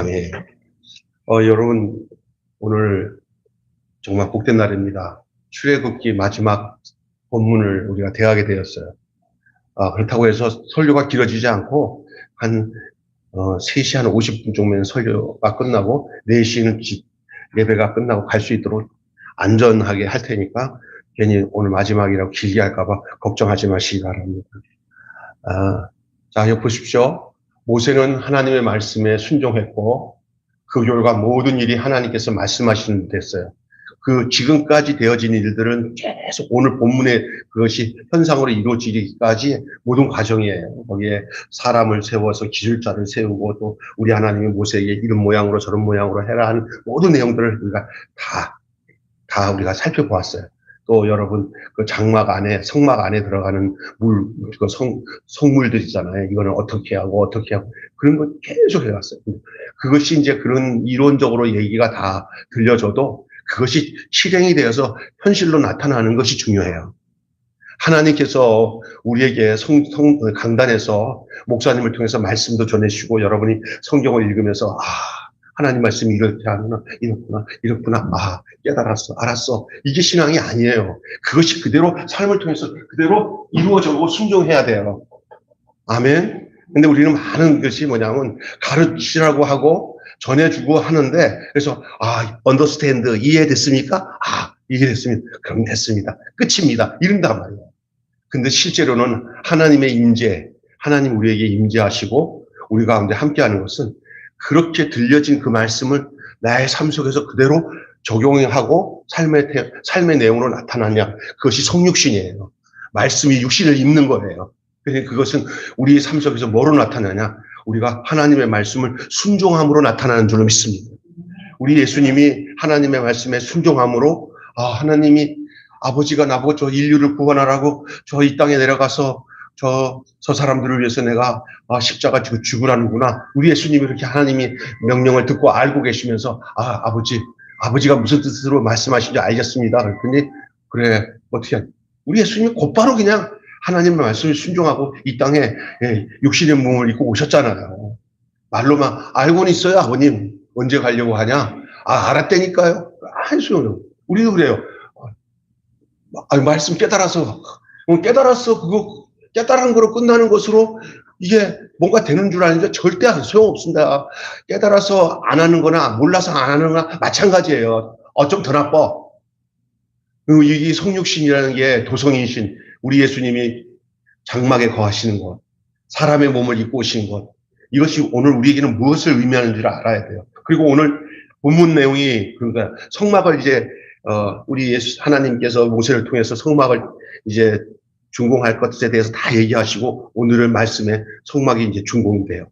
아멘. 여러분, 오늘 정말 복된 날입니다. 출애굽기 마지막 본문을 우리가 대하게 되었어요. 그렇다고 해서 설교가 길어지지 않고 한 3시 한 50분 정도면 설교가 끝나고 4시는 예배가 끝나고 갈 수 있도록 안전하게 할 테니까 괜히 오늘 마지막이라고 길게 할까봐 걱정하지 마시기 바랍니다. 자, 여기 보십시오. 모세는 하나님의 말씀에 순종했고 그 결과 모든 일이 하나님께서 말씀하시는 데 됐어요. 그 지금까지 되어진 일들은 계속 오늘 본문에 그것이 현상으로 이루어지기까지 모든 과정이에요. 거기에 사람을 세워서 기술자를 세우고 또 우리 하나님이 모세에게 이런 모양으로 저런 모양으로 해라 하는 모든 내용들을 우리가 다 우리가 살펴보았어요. 또 여러분 그 장막 안에 성막 안에 들어가는 그 성물들 있잖아요. 이거는 어떻게 하고 그런 거 계속 해왔어요. 그것이 이제 그런 이론적으로 얘기가 다 들려줘도 그것이 실행이 되어서 현실로 나타나는 것이 중요해요. 하나님께서 우리에게 강단에서 목사님을 통해서 말씀도 전해주시고 여러분이 성경을 읽으면서 하나님 말씀이 이렇게 하구나, 이렇구나, 깨달았어, 알았어. 이게 신앙이 아니에요. 그것이 그대로 삶을 통해서 그대로 이루어져고 순종해야 돼요. 아멘. 근데 우리는 많은 것이 뭐냐면 가르치라고 하고 전해주고 하는데 그래서 understand, 이해됐습니까? 이해됐습니다. 그럼 됐습니다. 끝입니다. 이런단 말이에요. 근데 실제로는 하나님의 임재, 하나님 우리에게 임재하시고 우리 가운데 함께하는 것은 그렇게 들려진 그 말씀을 나의 삶 속에서 그대로 적용하고 삶의 내용으로 나타나냐. 그것이 성육신이에요. 말씀이 육신을 입는 거예요. 그래서 그것은 우리의 삶 속에서 뭐로 나타나냐. 우리가 하나님의 말씀을 순종함으로 나타나는 줄로 믿습니다. 우리 예수님이 하나님의 말씀에 순종함으로 하나님이 아버지가 나보고 저 인류를 구원하라고 저 이 땅에 내려가서 저 사람들을 위해서 내가 십자가 지고 죽으라는구나. 우리 예수님이 그렇게 하나님이 명령을 듣고 알고 계시면서 아버지가 무슨 뜻으로 말씀하신지 알겠습니다. 그랬더니 그래 어떻게 우리 예수님이 곧바로 그냥 하나님의 말씀을 순종하고 이 땅에 육신의 몸을 입고 오셨잖아요. 말로만 알고는 있어요. 아버님 언제 가려고 하냐. 알았다니까요. 소용없어요. 우리도 그래요. 말씀 깨달았어. 그거 깨달은 거로 끝나는 것으로 이게 뭔가 되는 줄 아는데 절대 소용없습니다. 깨달아서 안 하는 거나 몰라서 안 하는 거나 마찬가지예요. 좀 더 나빠. 이 성육신이라는 게 도성이신 우리 예수님이 장막에 거하시는 것, 사람의 몸을 입고 오신 것, 이것이 오늘 우리에게는 무엇을 의미하는 줄 알아야 돼요. 그리고 오늘 본문 내용이 그러니까 성막을 이제 우리 하나님께서 모세를 통해서 성막을 이제 준공할 것에 대해서 다 얘기하시고 오늘의 말씀에 성막이 이제 준공이 돼요.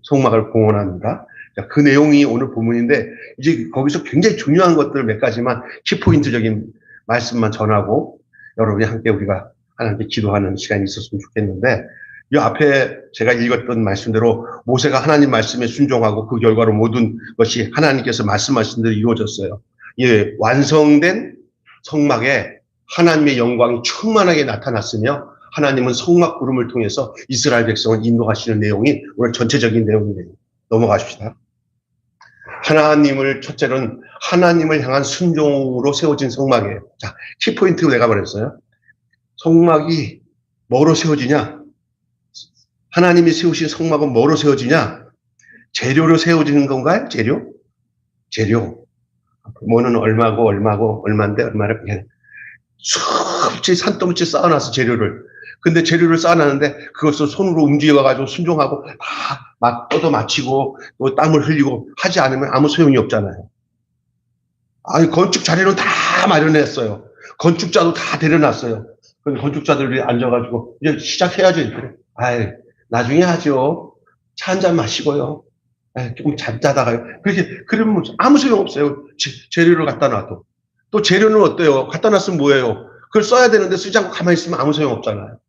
성막을 공헌합니다. 그 내용이 오늘 본문인데 이제 거기서 굉장히 중요한 것들 몇 가지만 키포인트적인 말씀만 전하고 여러분이 함께 우리가 하나님께 기도하는 시간이 있었으면 좋겠는데 이 앞에 제가 읽었던 말씀대로 모세가 하나님 말씀에 순종하고 그 결과로 모든 것이 하나님께서 말씀하신 대로 이루어졌어요. 완성된 성막에 하나님의 영광이 충만하게 나타났으며 하나님은 성막 구름을 통해서 이스라엘 백성을 인도하시는 내용이 오늘 전체적인 내용이에요. 넘어가십시다. 하나님을 첫째는 하나님을 향한 순종으로 세워진 성막이에요. 자, 키포인트 내가 말했어요. 성막이 뭐로 세워지냐? 하나님이 세우신 성막은 뭐로 세워지냐? 재료로 세워지는 건가요? 재료. 뭐는 얼마인데 얼마를 그냥 수없이 산더미치 쌓아놔서 재료를. 근데 재료를 쌓아놨는데 그것을 손으로 움직여가지고 순종하고 막 뻗어 맞추고 또 땀을 흘리고 하지 않으면 아무 소용이 없잖아요. 건축 자료는 다 마련했어요. 건축자도 다 데려놨어요. 그런데 건축자들이 앉아가지고 이제 시작해야죠. 나중에 하죠. 차 한잔 마시고요. 조금 잠자다가요. 그러면 아무 소용 없어요. 재료를 갖다 놔도. 또 재료는 어때요? 갖다 놨으면 뭐예요? 그걸 써야 되는데 쓰지 않고 가만히 있으면 아무 소용 없잖아요.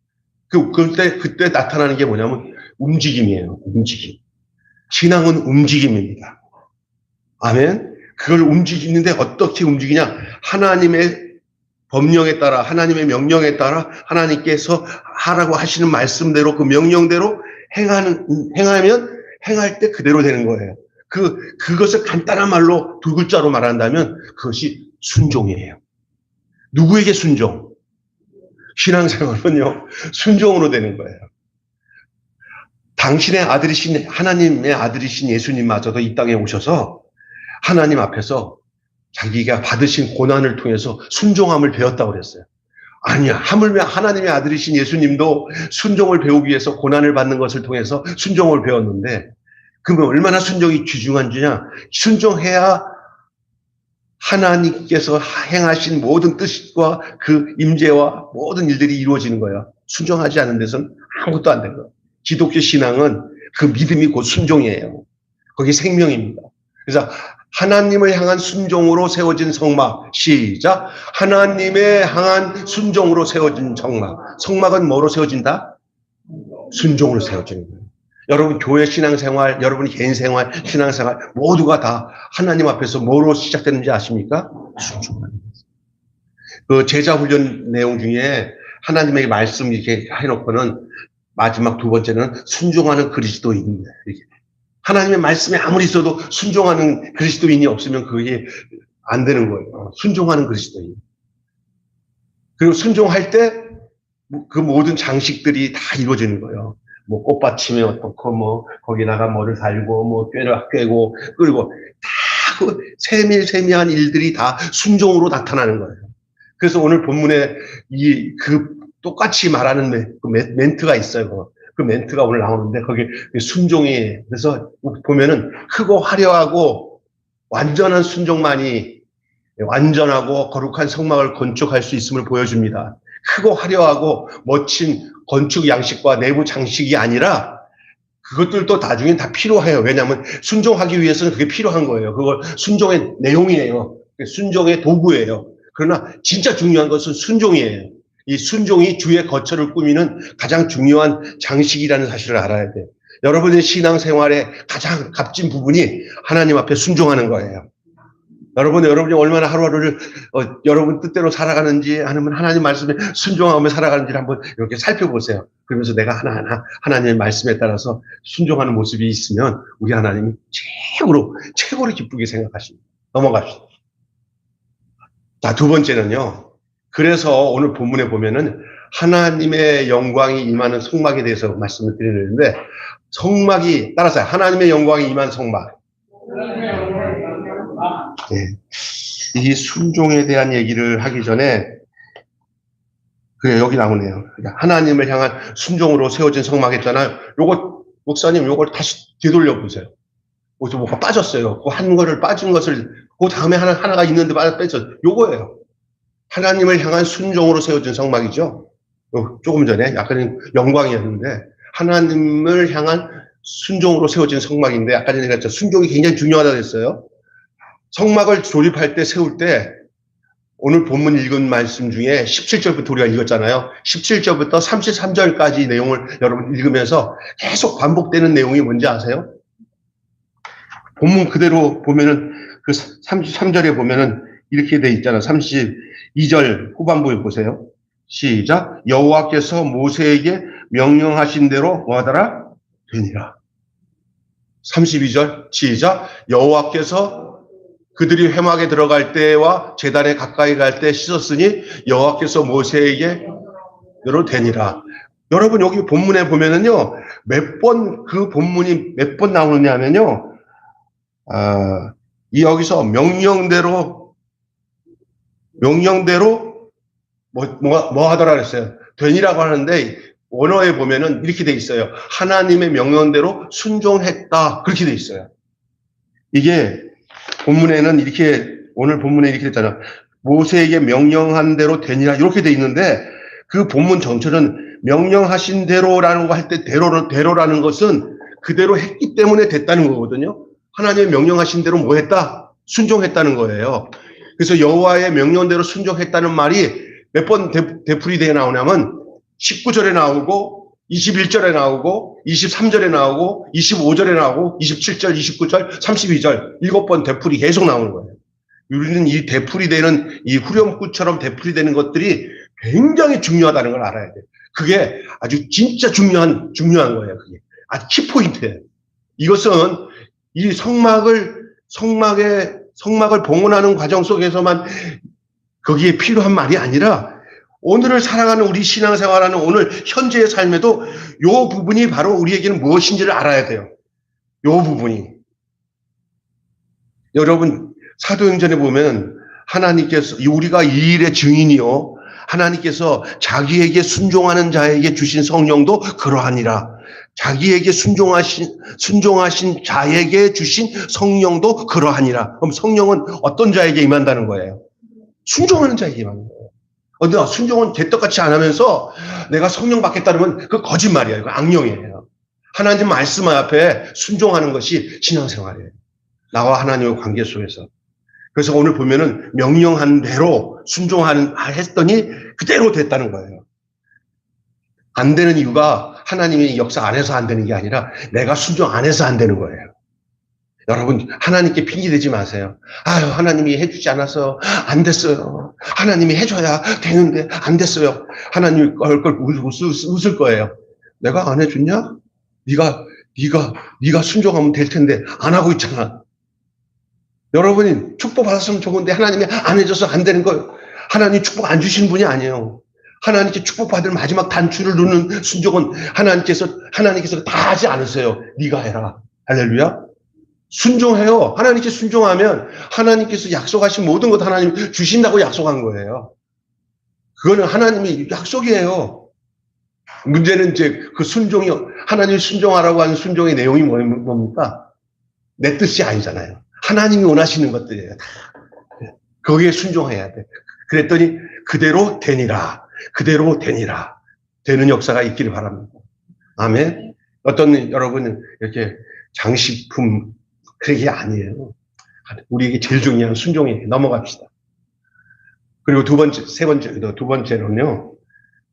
그때 나타나는 게 뭐냐면 움직임이에요. 움직임. 신앙은 움직임입니다. 아멘. 그걸 움직이는데 어떻게 움직이냐? 하나님의 법령에 따라, 하나님의 명령에 따라 하나님께서 하라고 하시는 말씀대로 그 명령대로 행하면 행할 때 그대로 되는 거예요. 그것을 간단한 말로 두 글자로 말한다면 그것이 순종이에요. 누구에게 순종? 신앙생활은요, 순종으로 되는 거예요. 당신의 아들이신, 하나님의 아들이신 예수님마저도 이 땅에 오셔서 하나님 앞에서 자기가 받으신 고난을 통해서 순종함을 배웠다고 그랬어요. 아니야. 하물며 하나님의 아들이신 예수님도 순종을 배우기 위해서 고난을 받는 것을 통해서 순종을 배웠는데, 그러면 얼마나 순종이 귀중한 주냐? 순종해야 하나님께서 행하신 모든 뜻과 그 임재와 모든 일들이 이루어지는 거예요. 순종하지 않은 데서는 아무것도 안 되는 거예요. 기독교 신앙은 그 믿음이 곧 순종이에요. 거기 생명입니다. 그래서 하나님을 향한 순종으로 세워진 성막. 시작. 하나님의 향한 순종으로 세워진 성막. 성막은 뭐로 세워진다? 순종으로 세워지는 거예요. 여러분 교회 신앙생활, 여러분 개인 생활, 신앙생활 모두가 다 하나님 앞에서 뭐로 시작되는지 아십니까? 순종하는 거예요. 그 제자훈련 내용 중에 하나님의 말씀 이렇게 해놓고는 마지막 두 번째는 순종하는 그리스도인입니다. 하나님의 말씀에 아무리 있어도 순종하는 그리스도인이 없으면 그게 안 되는 거예요. 순종하는 그리스도인. 그리고 순종할 때 그 모든 장식들이 다 이루어지는 거예요. 뭐 꽃받침이 어떻고, 뭐 거기다가 뭐를 달고, 뭐 꿰를 꿰고, 그리고 다 그 세밀세밀한 일들이 다 순종으로 나타나는 거예요. 그래서 오늘 본문에 똑같이 말하는 멘트가 있어요. 그 멘트가 오늘 나오는데 거기 순종이, 그래서 보면은 크고 화려하고 완전한 순종만이 완전하고 거룩한 성막을 건축할 수 있음을 보여줍니다. 크고 화려하고 멋진 건축 양식과 내부 장식이 아니라 그것들도 나중엔 다 필요해요. 왜냐하면 순종하기 위해서는 그게 필요한 거예요. 그걸 순종의 내용이에요. 순종의 도구예요. 그러나 진짜 중요한 것은 순종이에요. 이 순종이 주의 거처를 꾸미는 가장 중요한 장식이라는 사실을 알아야 돼요. 여러분의 신앙생활의 가장 값진 부분이 하나님 앞에 순종하는 거예요. 여러분이 얼마나 하루하루를 여러분 뜻대로 살아가는지, 아니면 하나님 말씀에 순종하며 살아가는지를 한번 이렇게 살펴보세요. 그러면서 내가 하나하나 하나님의 말씀에 따라서 순종하는 모습이 있으면 우리 하나님이 최고로 기쁘게 생각하십니다. 넘어갑시다. 자, 두 번째는요. 그래서 오늘 본문에 보면은 하나님의 영광이 임하는 성막에 대해서 말씀을 드리는데, 성막이 따라서 하나님의 영광이 임한 성막. 네. 이 순종에 대한 얘기를 하기 전에, 그래, 여기 나오네요. 그러니까 하나님을 향한 순종으로 세워진 성막 있잖아요. 목사님, 요걸 다시 되돌려 보세요. 뭐가 빠졌어요. 빠진 것을, 그 다음에 하나가 있는데 뺐죠. 요거예요. 하나님을 향한 순종으로 세워진 성막이죠. 조금 전에 약간 영광이었는데, 하나님을 향한 순종으로 세워진 성막인데, 아까 전에 그랬죠. 순종이 굉장히 중요하다고 했어요. 성막을 조립할 때, 세울 때, 오늘 본문 읽은 말씀 중에 17절부터 우리가 읽었잖아요. 17절부터 33절까지 내용을 여러분 읽으면서 계속 반복되는 내용이 뭔지 아세요? 본문 그대로 보면은, 그 33절에 보면은 이렇게 돼 있잖아요. 32절 후반부에 보세요. 시작. 여호와께서 모세에게 명령하신 대로 뭐하더라? 되니라. 32절 시작. 여호와께서 그들이 회막에 들어갈 때와 제단에 가까이 갈 때 씻었으니 여호와께서 모세에게 대로 되니라. 여러분 여기 본문에 보면은요, 그 본문이 몇 번 나오느냐 하면요, 여기서 명령대로 뭐 하더라 그랬어요. 되니라고 하는데, 원어에 보면은 이렇게 돼 있어요. 하나님의 명령대로 순종했다. 그렇게 돼 있어요. 이게 본문에는 오늘 본문에 이렇게 됐잖아. 모세에게 명령한 대로 되니라. 이렇게 돼 있는데, 그 본문 전체는 명령하신 대로라는 거 할 때, 대로라는 것은 그대로 했기 때문에 됐다는 거거든요. 하나님의 명령하신 대로 뭐 했다? 순종했다는 거예요. 그래서 여호와의 명령대로 순종했다는 말이 몇 번 되풀이되어 나오냐면 19절에 나오고 21절에 나오고 23절에 나오고 25절에 나오고 27절, 29절, 32절 7번 되풀이 계속 나오는 거예요. 우리는 이 되풀이되는, 이 후렴구처럼 되풀이되는 것들이 굉장히 중요하다는 걸 알아야 돼요. 그게 아주 진짜 중요한 거예요. 그게 아주 키포인트예요. 이것은 이 성막을 봉헌하는 과정 속에서만 거기에 필요한 말이 아니라 오늘을 살아가는 우리 신앙생활하는 오늘 현재의 삶에도 요 부분이 바로 우리에게는 무엇인지를 알아야 돼요. 요 부분이. 여러분, 사도행전에 보면 하나님께서, 우리가 이 일의 증인이요, 하나님께서 자기에게 순종하는 자에게 주신 성령도 그러하니라. 자기에게 순종하신 자에게 주신 성령도 그러하니라. 그럼 성령은 어떤 자에게 임한다는 거예요? 순종하는 자에게 임하는 거예요. 순종은 개떡같이 안 하면서 내가 성령 받겠다 그러면 그 거짓말이에요. 그 악령이에요. 하나님 말씀 앞에 순종하는 것이 신앙생활이에요. 나와 하나님의 관계 속에서. 그래서 오늘 보면은 명령한 대로 했더니 그대로 됐다는 거예요. 안 되는 이유가 하나님의 역사 안에서 안 되는 게 아니라 내가 순종 안 해서 안 되는 거예요. 여러분, 하나님께 핑계대지 마세요. 아유, 하나님이 해주지 않아서 안 됐어요. 하나님이 해줘야 되는데 안 됐어요. 하나님이 얼굴 웃을 거예요. 내가 안 해줬냐? 네가 순종하면 될 텐데 안 하고 있잖아. 여러분이 축복 받았으면 좋은데 하나님이 안 해줘서 안 되는 거예요. 하나님 축복 안 주시는 분이 아니에요. 하나님께 축복받을 마지막 단추를 누는 순종은 하나님께서 다 하지 않으세요. 네가 해라. 할렐루야. 순종해요. 하나님께 순종하면 하나님께서 약속하신 모든 것 하나님 주신다고 약속한 거예요. 그거는 하나님이 약속이에요. 문제는 이제 그 순종이, 하나님 순종하라고 하는 순종의 내용이 뭡니까? 내 뜻이 아니잖아요. 하나님이 원하시는 것들이에요. 거기에 순종해야 돼. 그랬더니 그대로 되니라. 그대로 되니라. 되는 역사가 있기를 바랍니다. 아멘. 어떤 여러분은 이렇게 장식품 그게 아니에요. 우리에게 제일 중요한 순종에 넘어갑시다. 그리고 두 번째로는요.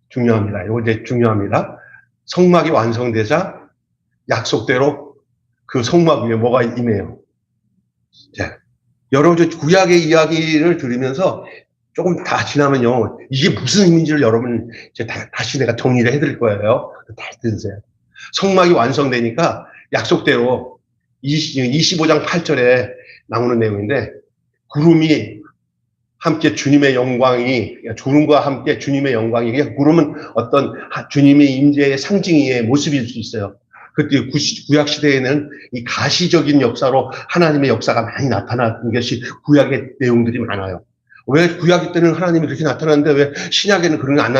중요합니다. 이거 이제 중요합니다. 성막이 완성되자 약속대로 그 성막 위에 뭐가 임해요. 자, 여러분 구약의 이야기를 들으면서 조금 다 지나면요. 이게 무슨 의미인지를 여러분 이제 다시 내가 정리를 해드릴 거예요. 다시 들으세요. 성막이 완성되니까 약속대로 25장 8절에 나오는 내용인데 구름이 함께 주님의 영광이 구름과 함께 주님의 영광이 구름은 어떤 주님의 임재의 상징의 모습일 수 있어요. 그때 구약 시대에는 이 가시적인 역사로 하나님의 역사가 많이 나타나는 것이 구약의 내용들이 많아요. 왜 구약 때는 하나님이 그렇게 나타나는데 왜 신약에는 그런 게 안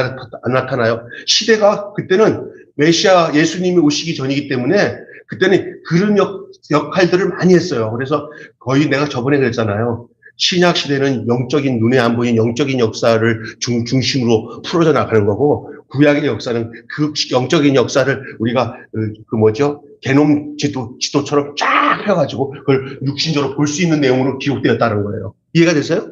나타나요? 시대가 그때는 메시아 예수님이 오시기 전이기 때문에 그때는 그런 역할들을 많이 했어요. 그래서 거의 내가 저번에 그랬잖아요. 신약 시대는 영적인 눈에 안 보이는 영적인 역사를 중심으로 풀어져 나가는 거고 구약의 역사는 그 영적인 역사를 우리가 게놈 지도처럼 쫙 펴가지고 그걸 육신적으로 볼 수 있는 내용으로 기록되었다는 거예요. 이해가 되세요?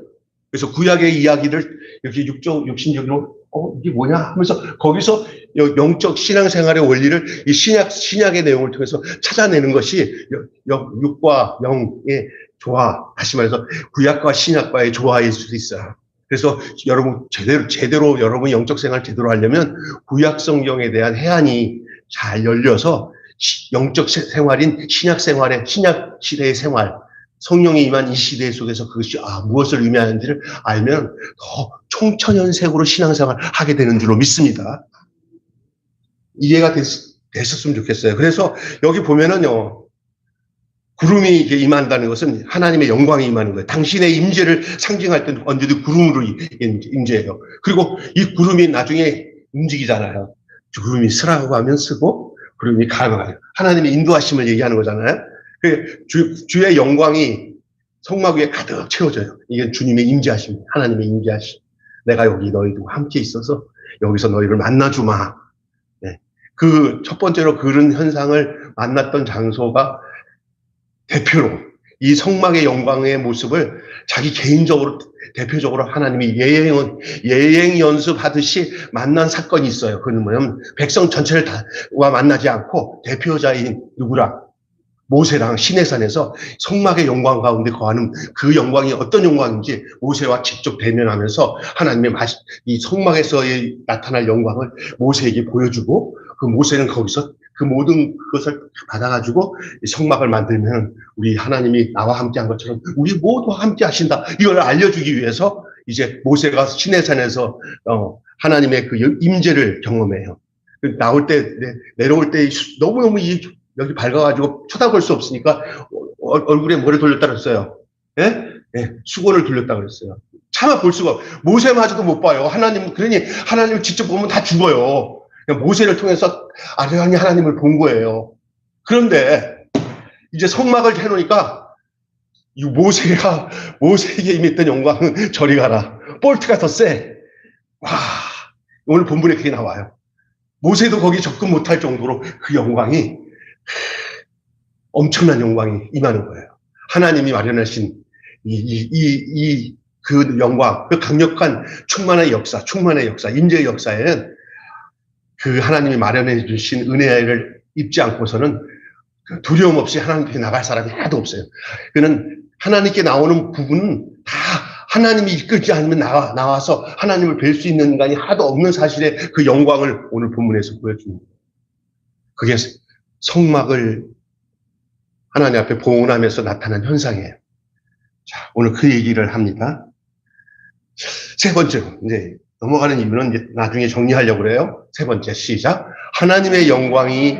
그래서 구약의 이야기를 이렇게 육신적으로 이게 뭐냐 하면서 거기서 영적 신앙생활의 원리를 이 신약의 내용을 통해서 찾아내는 것이 육과 영의 조화, 다시 말해서 구약과 신약과의 조화일 수도 있어요. 그래서 여러분 제대로 여러분 영적 생활 제대로 하려면 구약 성경에 대한 해안이 잘 열려서 영적 생활인 신약 시대의 생활, 성령이 임한 이 시대 속에서 그것이 무엇을 의미하는지를 알면 더 총천연색으로 신앙생활을 하게 되는 줄로 믿습니다. 이해가 됐었으면 좋겠어요. 그래서 여기 보면은요. 구름이 이게 임한다는 것은 하나님의 영광이 임하는 거예요. 당신의 임재를 상징할 때는 언제도 구름으로 임재해요. 그리고 이 구름이 나중에 움직이잖아요. 구름이 쓰라고 하면 쓰고 구름이 가라고 해요. 하나님의 인도하심을 얘기하는 거잖아요. 주의 영광이 성막 위에 가득 채워져요. 이게 주님의 임재하심, 하나님의 임재하심. 내가 여기 너희들과 함께 있어서 여기서 너희를 만나주마. 네. 그 첫 번째로 그런 현상을 만났던 장소가 대표로 이 성막의 영광의 모습을 자기 개인적으로 대표적으로 하나님이 예행 연습하듯이 만난 사건이 있어요. 그건 뭐냐면 백성 전체를 다와 만나지 않고 대표자인 누구랑 모세랑 시내산에서 성막의 영광 가운데 거하는 그 영광이 어떤 영광인지 모세와 직접 대면하면서 하나님의 이 성막에서 나타날 영광을 모세에게 보여주고 그 모세는 거기서 그 모든 그것을 받아가지고 성막을 만들면 우리 하나님이 나와 함께 한 것처럼 우리 모두 함께 하신다. 이걸 알려주기 위해서 이제 모세가 시내산에서 하나님의 그 임재를 경험해요. 나올 때, 내려올 때 너무너무 여기 밝아가지고 쳐다볼 수 없으니까 얼굴에 뭐를 돌렸다 그랬어요? 예? 예, 수건을 돌렸다 그랬어요. 차마 볼 수가, 모세마저도 못 봐요. 그러니 하나님을 직접 보면 다 죽어요. 모세를 통해서 아련히 하나님을 본 거예요. 그런데 이제 성막을 해놓으니까 이 모세에게 임했던 영광은 저리 가라. 볼트가 더 세. 와, 오늘 본문에 그게 나와요. 모세도 거기 접근 못할 정도로 그 영광이, 엄청난 영광이 임하는 거예요. 하나님이 마련하신 그 영광, 그 강력한 충만의 역사, 임재의 역사에는 그 하나님이 마련해 주신 은혜를 입지 않고서는 두려움 없이 하나님께 나갈 사람이 하나도 없어요. 그는 하나님께 나오는 부분은 다 하나님이 이끌지 않으면 나와서 하나님을 뵐 수 있는 인간이 하나도 없는 사실의 그 영광을 오늘 본문에서 보여줍니다. 그게 성막을 하나님 앞에 봉헌하면서 나타난 현상이에요. 자, 오늘 그 얘기를 합니다. 세 번째로, 이제 넘어가는 이유는 이제 나중에 정리하려고 그래요. 세 번째, 시작. 하나님의 영광이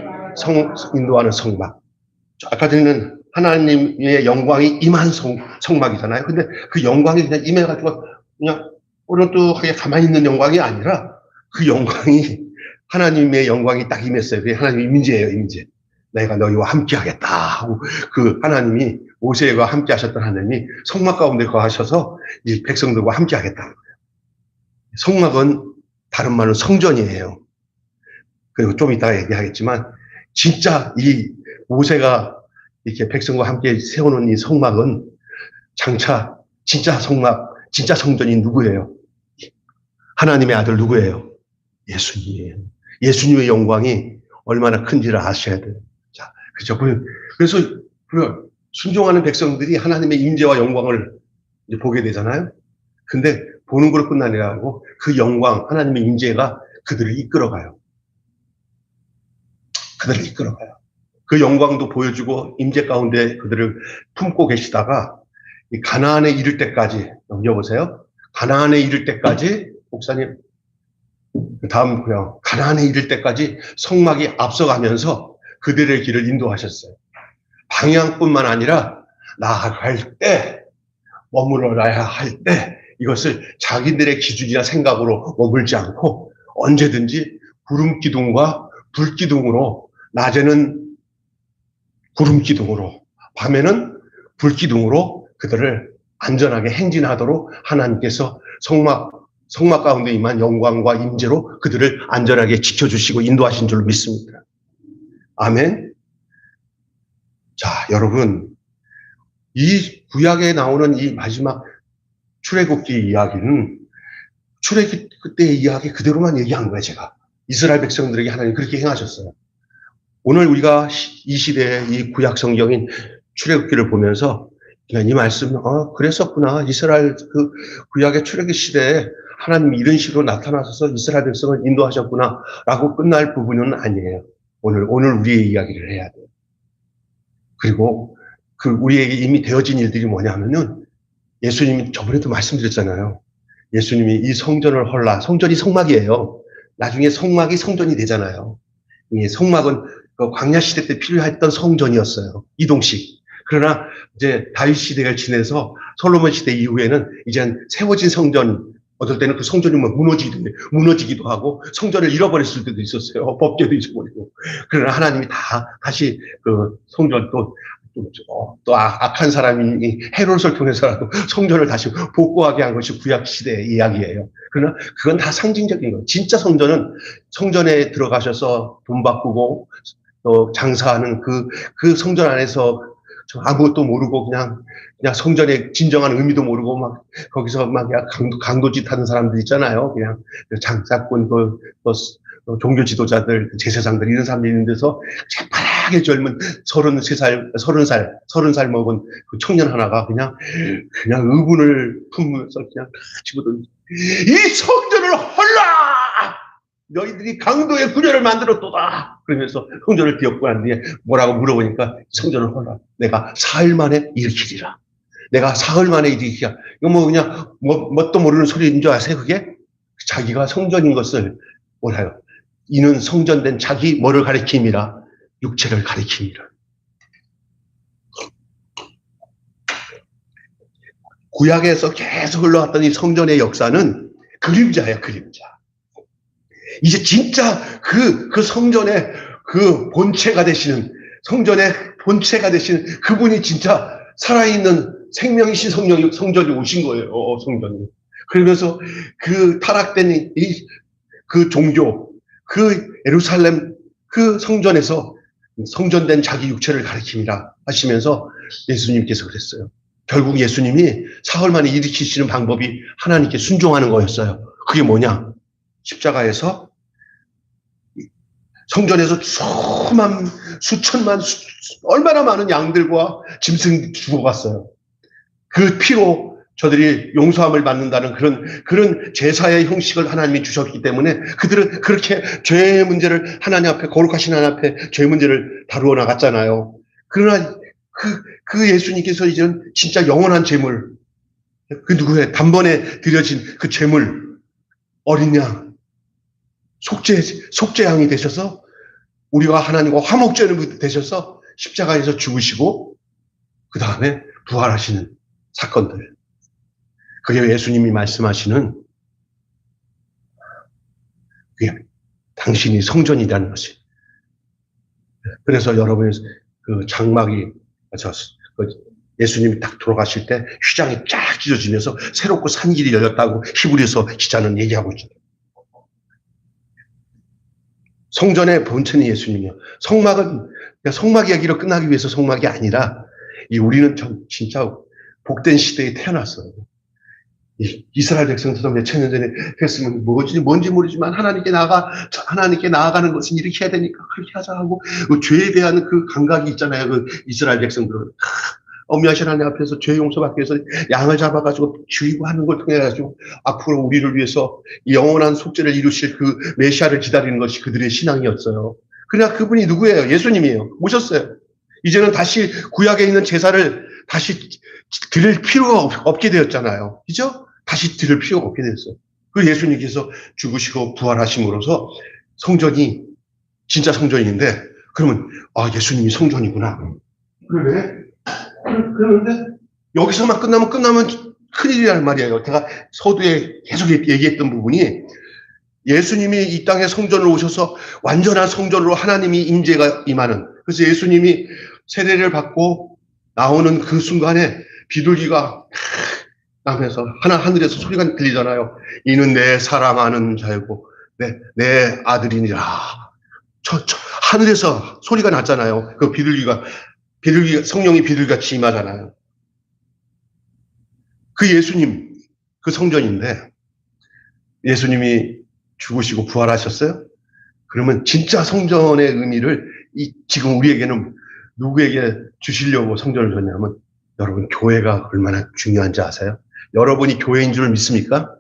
인도하는 성막. 아까 전에는 하나님의 영광이 임한 성막이잖아요. 근데 그 영광이 그냥 임해가지고 그냥 오른쪽하게 가만히 있는 영광이 아니라 그 영광이, 하나님의 영광이 딱 임했어요. 그게 하나님의 임재예요, 임재. 내가 너희와 함께 하겠다 하고 그 하나님이 모세와 함께 하셨던 하나님이 성막 가운데 거하셔서 이 백성들과 함께 하겠다. 성막은 다른 말로 성전이에요. 그리고 좀 이따가 얘기하겠지만 진짜 이 모세가 이렇게 백성과 함께 세우는 이 성막은 장차 진짜 성막, 진짜 성전이 누구예요? 하나님의 아들 누구예요? 예수님이에요. 예수님의 영광이 얼마나 큰지를 아셔야 돼요. 자, 그죠? 그래서 순종하는 백성들이 하나님의 임재와 영광을 이제 보게 되잖아요. 근데 보는 것으로 끝나니라고 그 영광, 하나님의 임재가 그들을 이끌어가요. 그 영광도 보여주고 임재 가운데 그들을 품고 계시다가 가나안에 이를 때까지, 넘겨보세요. 가나안에 이를 때까지, 목사님, 다음 그냥 가나안에 이를 때까지 성막이 앞서가면서 그들의 길을 인도하셨어요. 방향뿐만 아니라 나아갈 때, 머물러야 할 때 이것을 자기들의 기준이나 생각으로 머물지 않고 언제든지 구름 기둥과 불 기둥으로, 낮에는 구름 기둥으로, 밤에는 불 기둥으로 그들을 안전하게 행진하도록 하나님께서 성막 가운데 임한 영광과 임재로 그들을 안전하게 지켜주시고 인도하신 줄 믿습니다. 아멘. 자, 여러분, 이 구약에 나오는 이 마지막 출애굽기 이야기는 출애굽기 때의 이야기 그대로만 얘기한 거예요, 제가. 이스라엘 백성들에게 하나님 그렇게 행하셨어요. 오늘 우리가 이 시대의 이 구약 성경인 출애굽기를 보면서 그냥 이 말씀, 그랬었구나. 이스라엘 그 구약의 출애굽기 시대에 하나님이 이런 식으로 나타나셔서 이스라엘 백성을 인도하셨구나 라고 끝날 부분은 아니에요. 오늘 우리의 이야기를 해야 돼요. 그리고 그 우리에게 이미 되어진 일들이 뭐냐면은 예수님이 저번에도 말씀드렸잖아요. 예수님이 이 성전을 성전이 성막이에요. 나중에 성막이 성전이 되잖아요. 이 성막은 그 광야 시대 때 필요했던 성전이었어요. 이동식. 그러나 이제 다윗 시대를 지내서 솔로몬 시대 이후에는 이제 세워진 성전, 어떨 때는 그 성전이 무너지기도 하고 성전을 잃어버렸을 때도 있었어요. 법궤도 잊어버리고. 그러나 하나님이 다시 그 성전 또 악한 사람이 헤롯을 통해서라도 성전을 다시 복구하게 한 것이 구약 시대의 이야기예요. 그러나 그건 다 상징적인 거예요. 진짜 성전은 성전에 들어가셔서 돈 바꾸고 또 장사하는 그 성전 안에서 아무것도 모르고 그냥 성전의 진정한 의미도 모르고 막 거기서 막 강도짓 하는 사람들 있잖아요. 그냥 장사꾼 종교 지도자들, 제사장들 이런 사람들이 있는 데서 재빠르게 젊은 30살 먹은 그 청년 하나가 그냥 의분을 품으면서 그냥 집어던지 이 성전을 헐라! 너희들이 강도의 구렬을 만들었도다. 그러면서 성전을 뒤엎고 난 뒤에 뭐라고 물어보니까 성전을 헐라. 내가 사흘 만에 일으키리라. 내가 사흘 만에 일으키리라. 이거 뭐 그냥 뭣도 모르는 소리인 줄 아세요? 그게 자기가 성전인 것을 뭐라요? 이는 성전된 자기 뭐를 가리킴이라? 육체를 가리킴이라. 구약에서 계속 흘러왔던 이 성전의 역사는 그림자예요, 그림자. 이제 진짜 그 성전의 그 본체가 되시는, 성전의 본체가 되시는 그분이 진짜 살아있는 생명이신 성전이 오신 거예요, 성전이. 그러면서 그 타락된 그 종교, 그 예루살렘 그 성전에서 성전된 자기 육체를 가리킴이라 하시면서 예수님께서 그랬어요. 결국 예수님이 사흘 만에 일으키시는 방법이 하나님께 순종하는 거였어요. 그게 뭐냐? 십자가에서 성전에서 수천만, 얼마나 많은 양들과 짐승 죽어갔어요. 그 피로 저들이 용서함을 받는다는 그런 제사의 형식을 하나님이 주셨기 때문에 그들은 그렇게 죄의 문제를 하나님 앞에, 거룩하신 하나님 앞에 죄의 문제를 다루어 나갔잖아요. 그러나 그 예수님께서 이제는 진짜 영원한 제물, 그 누구의 단번에 드려진 그 제물, 어린 양, 속죄양이 되셔서 우리가 하나님과 화목제물이 되셔서 십자가에서 죽으시고 그 다음에 부활하시는 사건들. 그게 예수님이 말씀하시는 그게 당신이 성전이라는 것이. 그래서 여러분이 그 장막이 예수님이 딱 돌아가실 때 휘장이 쫙 찢어지면서 새롭고 산 길이 열렸다고 히브리서 기자는 얘기하고 있죠. 성전의 본체는 예수님이요. 성막 이야기로 끝나기 위해서 성막이 아니라 우리는 진짜 복된 시대에 태어났어요. 이스라엘 백성들도 몇천 년 전에 했으면 뭔지 모르지만 하나님께 나아가는 것은 이렇게 해야 되니까 그렇게 하자 하고 죄에 대한 그 감각이 있잖아요. 그 이스라엘 백성들은 엄미하신 하나님 앞에서 죄 용서받기 위해서 양을 잡아가지고 죽이고 하는 걸 통해 가지고 앞으로 우리를 위해서 영원한 속죄를 이루실 그 메시아를 기다리는 것이 그들의 신앙이었어요. 그러나 그분이 누구예요? 예수님이에요. 오셨어요. 이제는 다시 구약에 있는 제사를 다시 드릴 필요가 없게 되었잖아요. 그죠? 다시 드릴 필요가 없게 되었어요. 그 예수님께서 죽으시고 부활하심으로써 성전이 진짜 성전인데, 그러면 예수님이 성전이구나. 그런데 여기서만 끝나면 큰일이란 말이에요. 제가 서두에 계속 얘기했던 부분이 예수님이 이 땅에 성전으로 오셔서 완전한 성전으로 하나님이 임재가 임하는, 그래서 예수님이 세례를 받고 나오는 그 순간에 비둘기가 나면서 하늘에서 소리가 들리잖아요. 이는 내 사랑하는 자이고 내 아들이니라. 하늘에서 소리가 났잖아요. 그 비둘기가 성령이 비둘기같이 임하잖아요. 그 예수님, 그 성전인데 예수님이 죽으시고 부활하셨어요? 그러면 진짜 성전의 의미를 지금 우리에게는 누구에게 주시려고 성전을 줬냐면, 여러분 교회가 얼마나 중요한지 아세요? 여러분이 교회인 줄 믿습니까?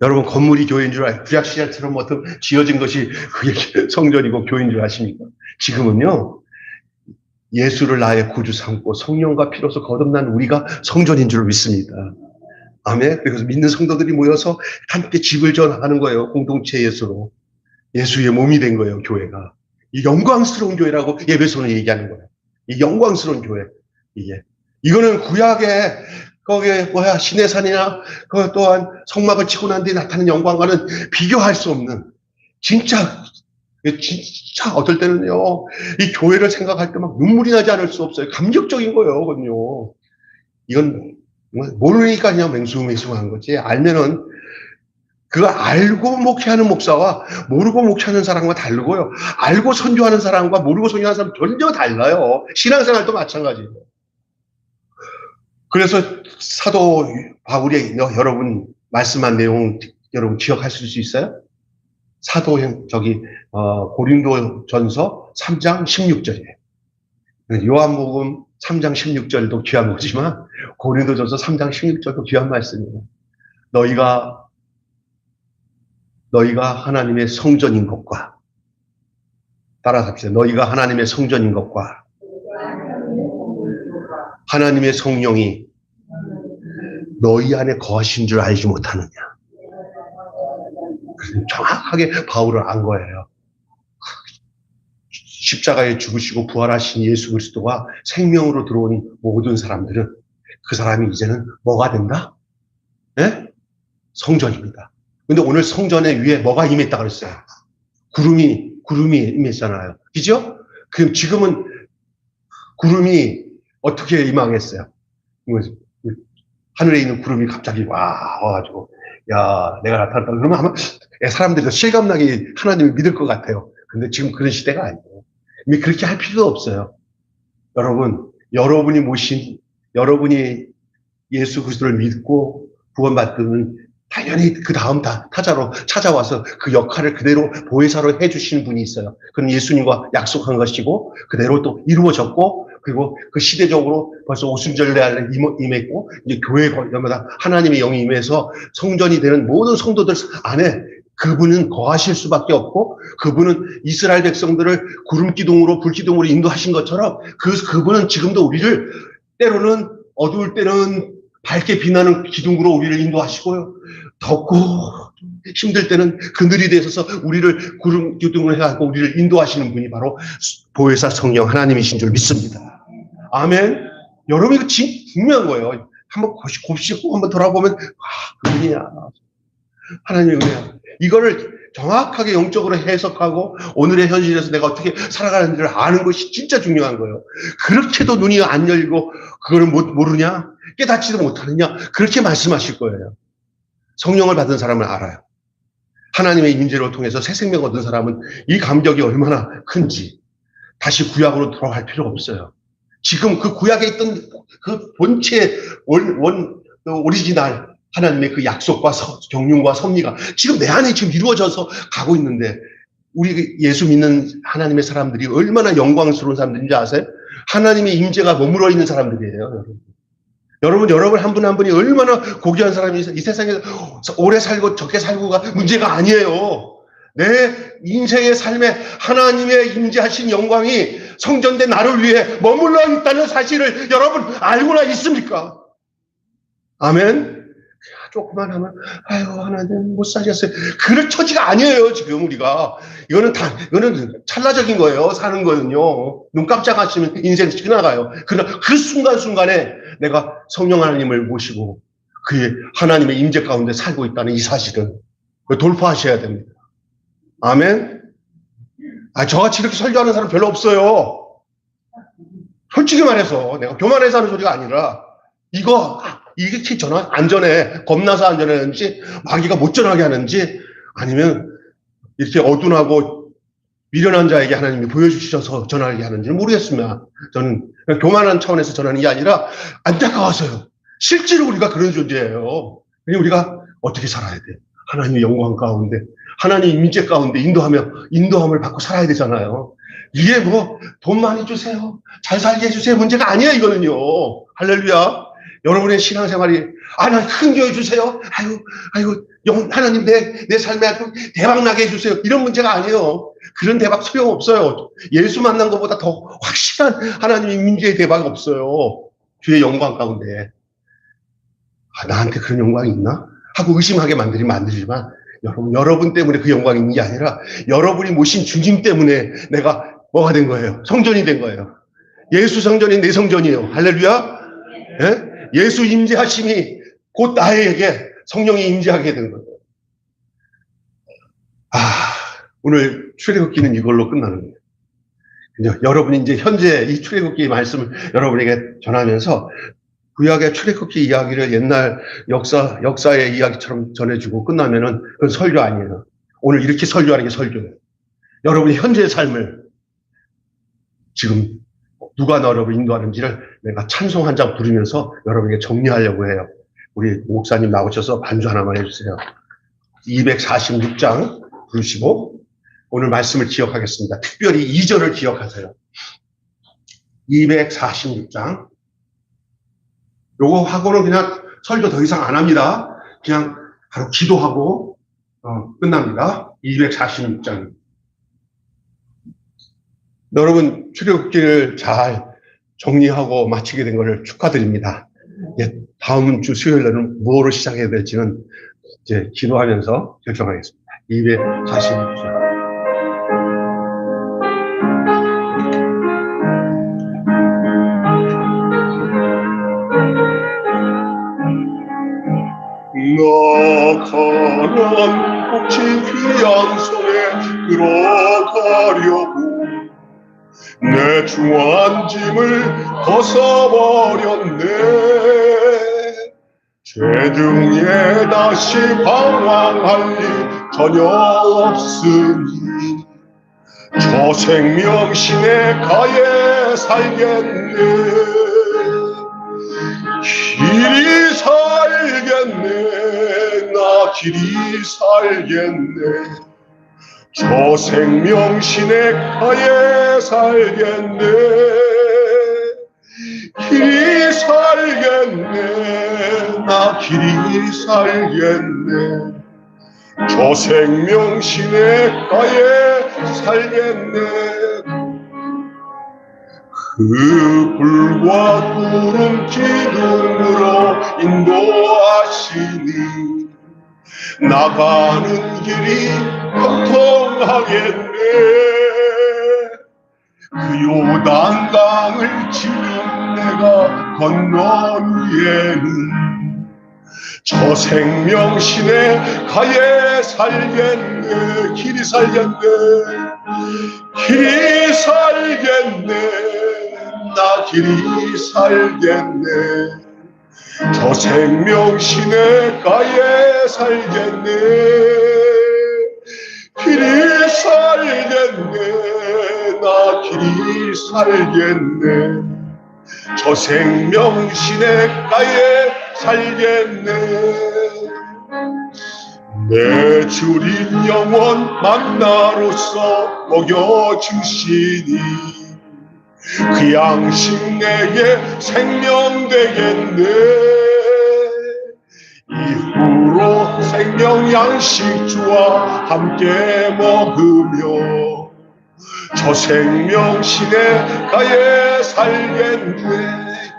여러분 건물이 교회인 줄 알아요? 구약시절처럼 어떤 지어진 것이 그게 성전이고 교회인 줄 아십니까? 지금은요, 예수를 나의 구주 삼고 성령과 피로서 거듭난 우리가 성전인 줄 믿습니다. 아멘. 그래서 믿는 성도들이 모여서 함께 집을 져나가는 거예요. 공동체 예수로. 예수의 몸이 된 거예요, 교회가. 이 영광스러운 교회라고 예배소는 얘기하는 거예요. 이 영광스러운 교회. 이거는 구약에 거기에 신의 산이나 그 또한 성막을 치고 난 뒤에 나타나는 영광과는 비교할 수 없는, 진짜 어떨 때는요, 이 교회를 생각할 때 막 눈물이 나지 않을 수 없어요. 감격적인 거예요, 그건요. 이건 모르니까 그냥 맹수맹수한 거지. 알면은, 그거 알고 목회하는 목사와 모르고 목회하는 사람과 다르고요. 알고 선교하는 사람과 모르고 선교하는 사람 전혀 달라요. 신앙생활도 마찬가지예요. 그래서 사도 바울이 여러분 말씀한 내용 여러분 기억하실 수 있어요? 고린도전서 3장 16절이에요. 요한복음 3장 16절도 귀한 거지만 고린도전서 3장 16절도 귀한 말씀이에요. 너희가 너희가 하나님의 성전인 것과, 따라서 합시다. 너희가 하나님의 성전인 것과 하나님의 성령이 너희 안에 거하신 줄 알지 못하느냐. 정확하게 바울을 안 거예요. 십자가에 죽으시고 부활하신 예수 그리스도가 생명으로 들어온 모든 사람들은 그 사람이 이제는 뭐가 된다? 네? 성전입니다. 근데 오늘 성전에 위에 뭐가 임했다 그랬어요? 구름이 임했잖아요. 그죠? 그럼 지금은 구름이 어떻게 임하겠어요? 하늘에 있는 구름이 갑자기 와가지고, 야, 내가 나타났다. 그러면 아마 사람들이 실감나게 하나님을 믿을 것 같아요. 근데 지금 그런 시대가 아니에요. 이미 그렇게 할 필요도 없어요. 여러분이 예수 그리스도를 믿고 구원받으면 당연히 그 다음 타자로 찾아와서 그 역할을 그대로 보혜사로 해주시는 분이 있어요. 그건 예수님과 약속한 것이고 그대로 또 이루어졌고, 그리고 그 시대적으로 벌써 오순절날 안에 임했고, 이제 교회마다 하나님의 영이 임해서 성전이 되는 모든 성도들 안에 그분은 거하실 수밖에 없고, 그분은 이스라엘 백성들을 구름 기둥으로 불 기둥으로 인도하신 것처럼 그분은 지금도 우리를 때로는 어두울 때는 밝게 빛나는 기둥으로 우리를 인도하시고요, 덥고 힘들 때는 그늘이 되셔서 우리를 구름 기둥으로 해가지고 우리를 인도하시는 분이 바로 보혜사 성령 하나님이신 줄 믿습니다. 아멘. 여러분 이거 중요한 거예요. 한번 곱씹고 한번 돌아보면 그분이야, 하나님의 은혜야. 이거를 정확하게 영적으로 해석하고 오늘의 현실에서 내가 어떻게 살아가는지를 아는 것이 진짜 중요한 거예요. 그렇게도 눈이 안 열리고 그거를 모르냐? 깨닫지도 못하느냐? 그렇게 말씀하실 거예요. 성령을 받은 사람을 알아요. 하나님의 임재를 통해서 새 생명 얻은 사람은 이 감격이 얼마나 큰지 다시 구약으로 돌아갈 필요가 없어요. 지금 그 구약에 있던 그 본체 오리지널 하나님의 그 약속과 경륜과 섭리가 지금 내 안에 지금 이루어져서 가고 있는데, 우리 예수 믿는 하나님의 사람들이 얼마나 영광스러운 사람들인지 아세요? 하나님의 임재가 머물러 있는 사람들이에요, 여러분. 여러분 한 분 한 분이 얼마나 고귀한 사람이 이 세상에서 오래 살고 적게 살고가 문제가 아니에요. 내 인생의 삶에 하나님의 임재하신 영광이 성전된 나를 위해 머물러 있다는 사실을 여러분 알고나 있습니까? 아멘. 조금만 하면 아유 하나님 못 살겠어요. 그럴 처지가 아니에요 지금 우리가. 이거는 찰나적인 거예요. 사는 거는요. 눈 깜짝하시면 인생 지나가요. 그러나 그 순간순간에 내가 성령 하나님을 모시고 그의 하나님의 임재 가운데 살고 있다는 이 사실을 돌파하셔야 됩니다. 아멘. 저같이 이렇게 설교하는 사람 별로 없어요. 솔직히 말해서 내가 교만해서 하는 소리가 아니라 이게 안전해, 겁나서 안전했는지, 마귀가 못 전하게 하는지, 아니면 이렇게 어둔하고 미련한 자에게 하나님이 보여주셔서 전하게 하는지는 모르겠습니다. 저는 교만한 차원에서 전하는 게 아니라 안타까워서요. 실제로 우리가 그런 존재예요. 우리가 어떻게 살아야 돼? 하나님의 영광 가운데, 하나님의 임재 가운데 인도함을 받고 살아야 되잖아요. 이게 돈 많이 주세요, 잘 살게 해주세요 문제가 아니에요. 이거는요. 할렐루야. 여러분의 신앙생활이 나 큰 교회 주세요. 아이고 하나님 내 삶에 아주 대박 나게 해주세요. 이런 문제가 아니에요. 그런 대박 소용없어요. 예수 만난 것보다 더 확실한 하나님의 임재의 대박이 없어요. 주의 영광 가운데. 나한테 그런 영광이 있나? 하고 의심하게 만들지만 여러분 때문에 그 영광이 있는 게 아니라 여러분이 모신 주님 때문에 내가 뭐가 된 거예요? 성전이 된 거예요. 예수 성전이 내 성전이에요. 할렐루야. 예? 예수 임재하심이 곧 나에게 성령이 임재하게 된 거예요. 오늘 출애굽기는 이걸로 끝나는 거예요. 여러분이 이제 현재 이 출애굽기 말씀을 여러분에게 전하면서 구약의 출애굽기 이야기를 옛날 역사의 이야기처럼 전해주고 끝나면은 그건 설교 아니에요. 오늘 이렇게 설교하는 게 설교예요. 여러분이 현재의 삶을 지금 누가 너를 인도하는지를 내가 찬송 한 장 부르면서 여러분에게 정리하려고 해요. 우리 목사님 나오셔서 반주 하나만 해주세요. 246장 부르시고 오늘 말씀을 기억하겠습니다. 특별히 2절을 기억하세요. 246장. 요거 하고는 그냥 설교 더 이상 안 합니다. 그냥 바로 기도하고 끝납니다. 246장. 여러분, 출애굽기를 잘 정리하고 마치게 된 것을 축하드립니다. 다음 주 수요일에는 무엇으로 시작해야 될지는 이제 기도하면서 결정하겠습니다. 246장. 나가는 꽃이 귀한 손에 들어가려고 내 중한 짐을 벗어버렸네. 죄등에 다시 방황할 일 전혀 없으니 저 생명신의 가에 살겠네. 길이 살겠네. 나 길이 살겠네. 저 생명신의 가에 살겠네. 길이 살겠네. 나 길이 살겠네. 저 생명신의 가에 살겠네. 그 불과 구름 기둥으로 인도하시니 나가는 길이 형통하겠네. 그 요단강을 지금 내가 건넌 후에는 저 생명신의 가에 살겠네. 길이 살겠네. 길이 살겠네. 나 길이 살겠네. 저 생명신의 가에 살겠네. 길이 살겠네. 나 길이 살겠네. 저 생명신의 가에 살겠네. 내 주린 영원 만나로서 먹여주시니 그 양식 내게 생명 되겠네. 이후로 생명 양식 주와 함께 먹으며 저 생명신의 가에 살겠네.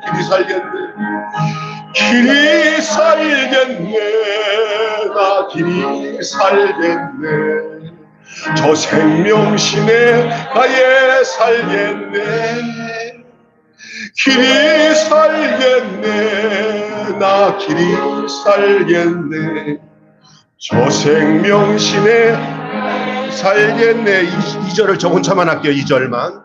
길이 살겠네. 길이 살겠네. 나 길이 살겠네. 저 생명신의 가에 살겠네. 길이 살겠네. 나 길이 살겠네. 저 생명신의 살겠네. 2절을 저 혼자만 할게요. 2절만.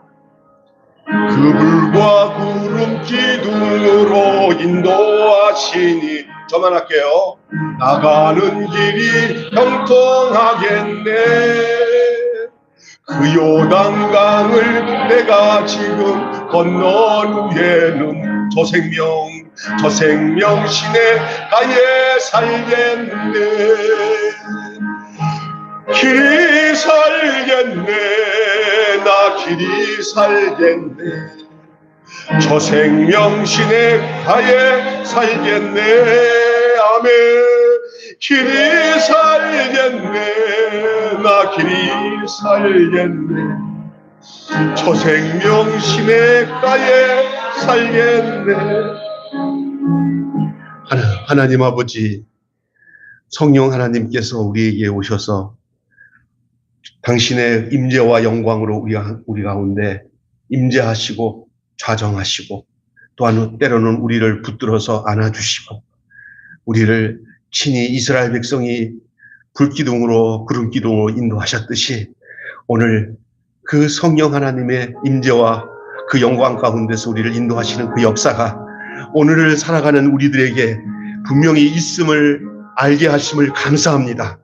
그 불과 구름 기둥으로 인도하시니 저만 할게요. 나가는 길이 형통하겠네. 그 요단강을 내가 지금 건넌 후에는 저 생명신의 가에 살겠네. 길이 살겠네. 나 길이 살겠네. 저 생명신의 가에 살겠네. 아멘. 길이 살겠네. 나 길이 살겠네. 저 생명신의 가에 살겠네. 하나님 아버지, 성령 하나님께서 우리에게 오셔서 당신의 임재와 영광으로 우리 가운데 임재하시고 좌정하시고 또한 때로는 우리를 붙들어서 안아주시고 우리를 친히 이스라엘 백성이 불기둥으로 구름기둥으로 인도하셨듯이 오늘 그 성령 하나님의 임재와 그 영광 가운데서 우리를 인도하시는 그 역사가 오늘을 살아가는 우리들에게 분명히 있음을 알게 하심을 감사합니다.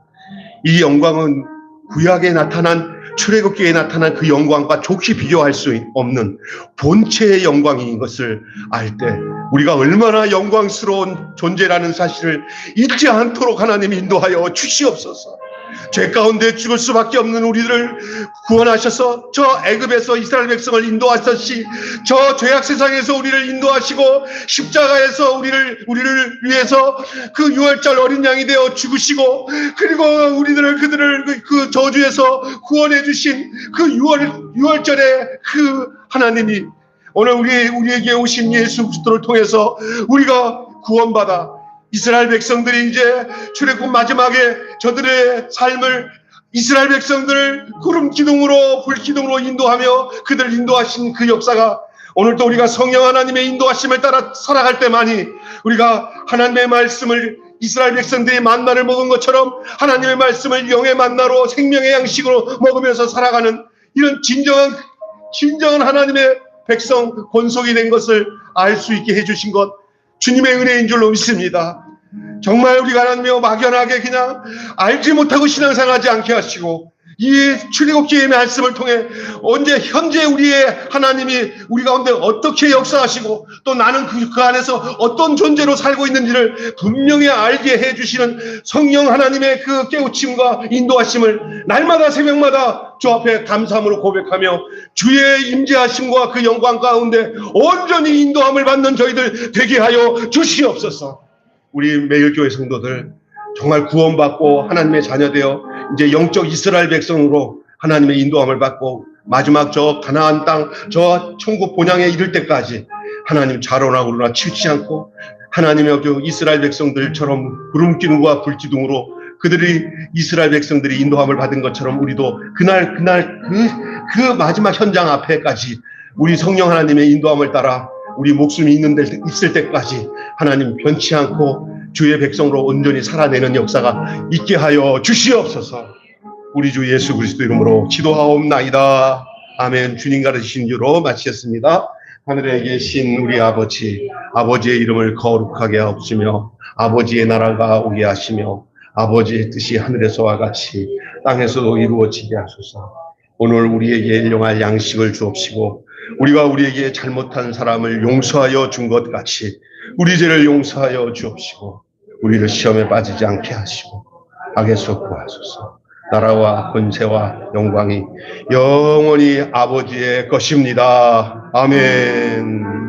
이 영광은 구약에 나타난 출애굽기에 나타난 그 영광과 족히 비교할 수 없는 본체의 영광인 것을 알 때 우리가 얼마나 영광스러운 존재라는 사실을 잊지 않도록 하나님 인도하여 주시옵소서. 죄 가운데 죽을 수밖에 없는 우리들을 구원하셔서 저 애굽에서 이스라엘 백성을 인도하셨듯이 저 죄악 세상에서 우리를 인도하시고 십자가에서 우리를 위해서 그 유월절 어린 양이 되어 죽으시고 그리고 그들을 그 저주에서 구원해 주신 그 유월절에 그 하나님이 오늘 우리에게 오신 예수 그리스도를 통해서 우리가 구원받아 이스라엘 백성들이 이제 출애굽 마지막에 저들의 삶을 이스라엘 백성들을 구름 기둥으로 불 기둥으로 인도하며 그들을 인도하신 그 역사가 오늘도 우리가 성령 하나님의 인도하심을 따라 살아갈 때만이 우리가 하나님의 말씀을 이스라엘 백성들이 만나를 먹은 것처럼 하나님의 말씀을 영의 만나로 생명의 양식으로 먹으면서 살아가는 이런 진정한 하나님의 백성 권속이 된 것을 알 수 있게 해주신 것 주님의 은혜인 줄로 믿습니다. 정말 우리가 하나님이여 막연하게 그냥 알지 못하고 신앙생활하지 않게 하시고 이 출애굽기의 말씀을 통해 현재 우리의 하나님이 우리 가운데 어떻게 역사하시고 또 나는 그 안에서 어떤 존재로 살고 있는지를 분명히 알게 해주시는 성령 하나님의 그 깨우침과 인도하심을 날마다 새벽마다 주 앞에 감사함으로 고백하며 주의 임재하심과 그 영광 가운데 온전히 인도함을 받는 저희들 되게 하여 주시옵소서. 우리 매일교회 성도들 정말 구원받고 하나님의 자녀되어 이제 영적 이스라엘 백성으로 하나님의 인도함을 받고 마지막 저 가나안 땅, 저 천국 본향에 이를 때까지 하나님 자로나 오르나 치우치 않고 하나님의 그 이스라엘 백성들처럼 구름기둥과 불기둥으로 그들이 이스라엘 백성들이 인도함을 받은 것처럼 우리도 그날 그 마지막 현장 앞에까지 우리 성령 하나님의 인도함을 따라 우리 목숨이 있을 때까지 하나님 변치 않고 주의 백성으로 온전히 살아내는 역사가 있게 하여 주시옵소서. 우리 주 예수 그리스도 이름으로 기도하옵나이다. 아멘. 주님 가르치신 주로 마치겠습니다. 하늘에 계신 우리 아버지, 아버지의 이름을 거룩하게 하옵시며 아버지의 나라가 오게 하시며 아버지의 뜻이 하늘에서와 같이 땅에서도 이루어지게 하소서. 오늘 우리에게 일용할 양식을 주옵시고 우리가 우리에게 잘못한 사람을 용서하여 준 것 같이 우리 죄를 용서하여 주옵시고 우리를 시험에 빠지지 않게 하시고 악에서 구하소서. 나라와 권세와 영광이 영원히 아버지의 것입니다. 아멘.